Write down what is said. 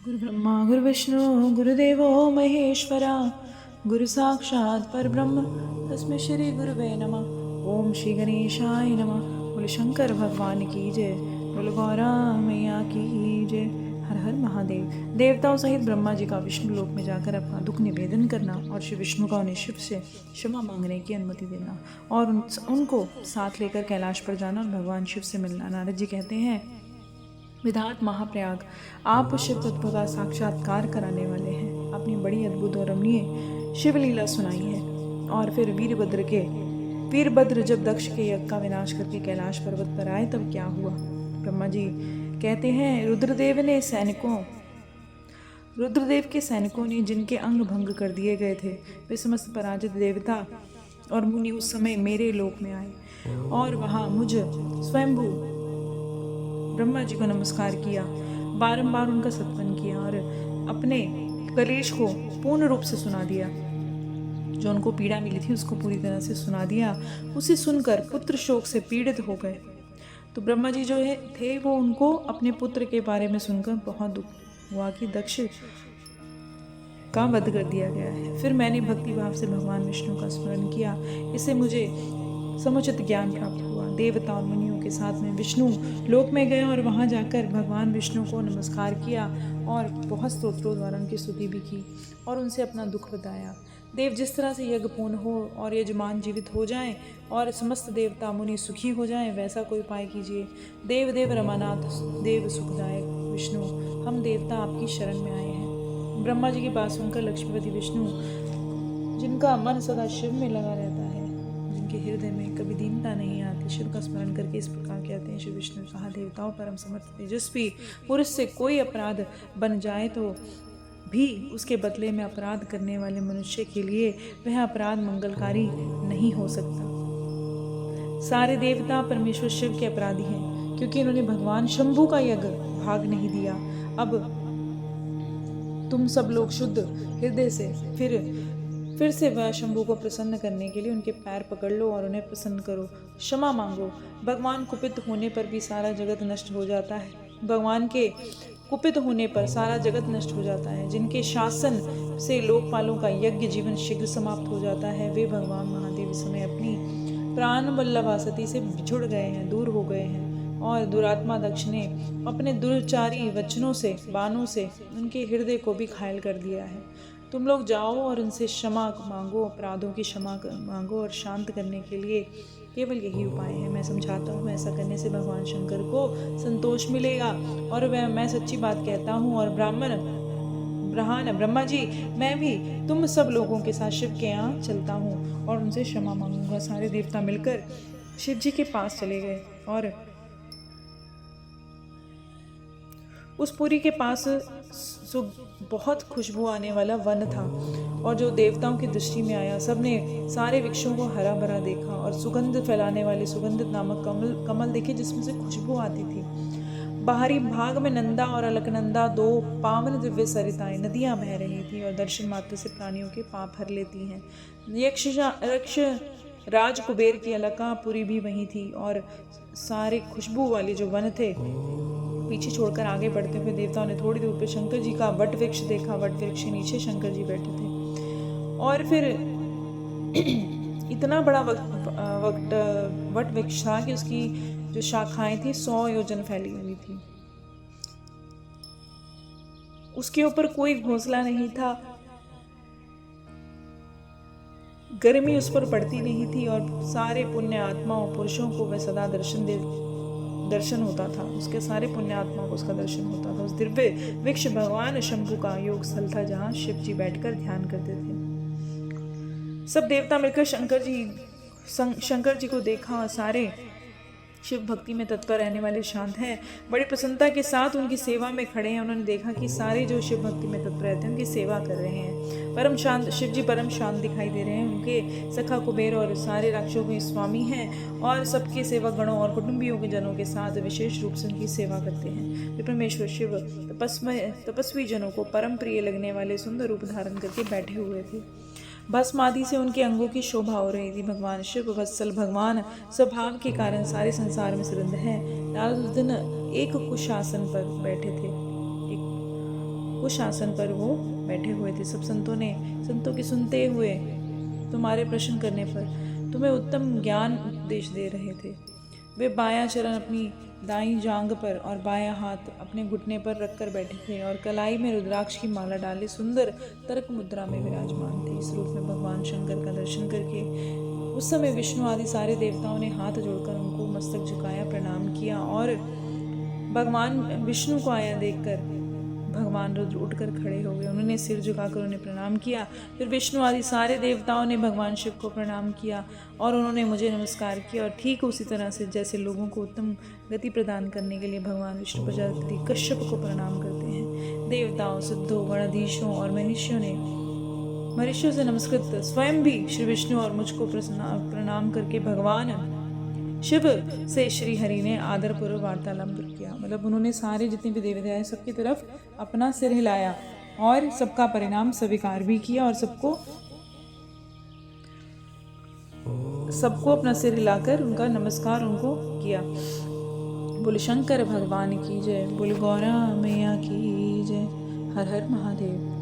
गुरु ब्रह्मा गुरु विष्णु गुरुदेवो महेश्वरा गुरु साक्षात् परब्रह्म तस्मै श्री गुरुवे नमः। ओम श्री गणेशाय नमः। बोले शंकर भगवान की जय, बोले गौरा मैया की जय। हर हर महादेव। देवताओं सहित ब्रह्मा जी का विष्णु लोक में जाकर अपना दुख निवेदन करना और श्री विष्णु का उन्हें शिव से क्षमा मांगने की अनुमति देना और उनको साथ लेकर कैलाश पर जाना और भगवान शिव से मिलना। नारद जी कहते हैं, विधात महाप्रयाग, आप शिव तत्व का साक्षात्कार कराने वाले हैं। आपने बड़ी अद्भुत और रमणीय शिवलीला सुनाई है। और फिर वीरभद्र जब दक्ष के यज्ञ का विनाश करके कैलाश पर्वत पर आए तब क्या हुआ। ब्रह्मा जी कहते हैं, रुद्रदेव के सैनिकों ने जिनके अंग भंग कर दिए गए थे, वे समस्त पराजित देवता और मुनि उस समय मेरे लोक में आए और वहाँ मुझ स्वयंभू ब्रह्मा जी को नमस्कार किया, बारंबार उनका सत्वन किया और अपने कलेश को पूर्ण रूप से सुना दिया। जो उनको पीड़ा मिली थी उसको पूरी तरह से सुना दिया। उसे सुनकर पुत्र शोक से पीड़ित हो गए। तो ब्रह्मा जी जो थे वो उनको अपने पुत्र के बारे में सुनकर बहुत दुख हुआ कि दक्ष का वध कर दिया गया है। फिर मैंने भक्ति भाव से भगवान विष्णु का स्मरण किया। इससे मुझे समुचित ज्ञान प्राप्त हुआ। देवता और मुनियों के साथ में विष्णु लोक में गए और वहाँ जाकर भगवान विष्णु को नमस्कार किया और बहुत स्तोत्रों द्वारा उनकी स्तुति भी की और उनसे अपना दुख बताया। देव, जिस तरह से यज्ञ पूर्ण हो और यजमान जीवित हो जाएं और समस्त देवता मुनि सुखी हो जाएं, वैसा कोई उपाय कीजिए। देव रमानाथ, देव सुखदायक विष्णु, हम देवता आपकी शरण में आए हैं। ब्रह्मा जी की बात सुनकर लक्ष्मीपति विष्णु, जिनका मन सदा शिव में लगा रहता है, जिनके हृदय में कभी दीनता नहीं आती, शिव का स्मरण करके इस प्रकार कहते हैं। श्री विष्णु कहा, देवताओं परम समर्थ तेजस्वी पुरुष से कोई अपराध बन जाए तो भी उसके बदले में अपराध करने वाले मनुष्य के लिए वह अपराध मंगलकारी नहीं हो सकता। सारे देवता परमेश्वर शिव के अपराधी हैं, क्योंकि इन्होंने भगवान शंभु का यज्ञ भाग नहीं दिया। अब तुम सब लोग शुद्ध हृदय से फिर से वह शंभु को प्रसन्न करने के लिए उनके पैर पकड़ लो और उन्हें प्रसन्न करो, क्षमा मांगो। भगवान कुपित होने पर भी सारा जगत नष्ट हो जाता है। भगवान के कुपित होने पर सारा जगत नष्ट हो जाता है। जिनके शासन से लोकपालों का यज्ञ जीवन शीघ्र समाप्त हो जाता है, वे भगवान महादेव इस समय अपनी प्राण वल्लभा सती से बिछुड़ गए हैं, दूर हो गए हैं। और दुरात्मा दक्ष ने अपने दुर्चारी वचनों से, बाणों से उनके हृदय को भी घायल कर दिया है। तुम लोग जाओ और उनसे क्षमा मांगो, अपराधों की क्षमा मांगो और शांत करने के लिए केवल यही उपाय है। मैं समझाता हूँ, ऐसा करने से भगवान शंकर को संतोष मिलेगा और मैं सच्ची बात कहता हूँ। और ब्रह्मा जी, मैं भी तुम सब लोगों के साथ शिव के यहाँ चलता हूँ और उनसे क्षमा मांगूंगा। सारे देवता मिलकर शिव जी के पास चले गए और उस पुरी के पास बहुत खुशबू आने वाला वन था और जो देवताओं की दृष्टि में आया, सबने सारे वृक्षों को हरा भरा देखा और सुगंध फैलाने वाले सुगंधित नामक कमल देखे जिसमें से खुशबू आती थी। बाहरी भाग में नंदा और अलकनंदा, दो पावन दिव्य सरिताएं नदियां बह रही थी और दर्शन मात्र से प्राणियों के पाप हर लेती हैं। यक्ष राज कुबेर की अलकापुरी भी वहीं थी और सारे खुशबू वाले जो वन थे पीछे छोड़कर आगे बढ़ते हुए देवताओं ने थोड़ी दूर पे शंकर जी का वट वृक्ष देखा। वट वृक्ष के नीचे शंकर जी बैठे थे और फिर इतना बड़ा वट वृक्ष था कि उसकी जो शाखाएं थी 100 योजन फैली हुई थी। उसके ऊपर कोई घोंसला नहीं था, गर्मी उस पर पड़ती नहीं थी और सारे पुण्य आत्माओं पुरुषों को वह सदा दर्शन होता था। उसके सारे पुण्य आत्माओं को उसका दर्शन होता था। उस दिव्य वृक्ष भगवान शंभु का योग स्थल था, जहाँ शिव जी बैठकर ध्यान करते थे। सब देवता मिलकर शंकर जी को देखा और सारे शिव भक्ति में तत्पर रहने वाले शांत हैं, बड़ी प्रसन्नता के साथ उनकी सेवा में खड़े हैं। उन्होंने देखा कि सारे जो शिव भक्ति में तत्पर रहते हैं उनकी सेवा कर रहे हैं। परम शांत शिव जी परम शांत दिखाई दे रहे हैं। उनके सखा कुबेर और सारे राक्षसों के स्वामी हैं और सबके सेवक गणों और कुटुंबियों के जनों के साथ विशेष रूप से उनकी सेवा करते हैं। वे परमेश्वर शिव तपस्वी जनों को परम प्रिय लगने वाले सुंदर रूप धारण करके बैठे हुए थे। भस्म आदि से उनके अंगों की शोभा हो रही थी। भगवान शिव वत्सल भगवान स्वभाव के कारण सारे संसार में सुरंद हैं। लाल दिन एक कुशासन पर बैठे थे। उस आसन पर वो बैठे हुए थे। सब संतों की सुनते हुए तुम्हारे प्रश्न करने पर तुम्हें उत्तम ज्ञान उपदेश दे रहे थे। वे बायां चरण अपनी दाईं जांघ पर और बायां हाथ अपने घुटने पर रखकर बैठे थे और कलाई में रुद्राक्ष की माला डाले सुंदर तर्क मुद्रा में विराजमान थे। इस रूप में भगवान शंकर का दर्शन करके उस समय विष्णु आदि सारे देवताओं ने हाथ जोड़कर उनको मस्तक झुकाया, प्रणाम किया और भगवान विष्णु को आया देखकर भगवान रुद्र उठकर खड़े हो गए। उन्होंने सिर झुकाकर उन्हें प्रणाम किया। फिर विष्णु आदि सारे देवताओं ने भगवान शिव को प्रणाम किया और उन्होंने मुझे नमस्कार किया। और ठीक उसी तरह से जैसे लोगों को उत्तम गति प्रदान करने के लिए भगवान विष्णु प्रजापति कश्यप को प्रणाम करते हैं, देवताओं, सिद्धों, गणाधीशों और मनुष्यों से नमस्कृत स्वयं भी श्री विष्णु और मुझको प्रणाम करके भगवान शिव से श्री हरि ने आदरपूर्वक वार्तालाप किया। मतलब उन्होंने सारे जितने भी देवता हैं सबकी तरफ अपना सिर हिलाया और सबका परिणाम स्वीकार भी किया और सबको अपना सिर हिलाकर उनका नमस्कार उनको किया। बोले शंकर भगवान की जय, बोले गौरा मैया की जय, हर हर महादेव।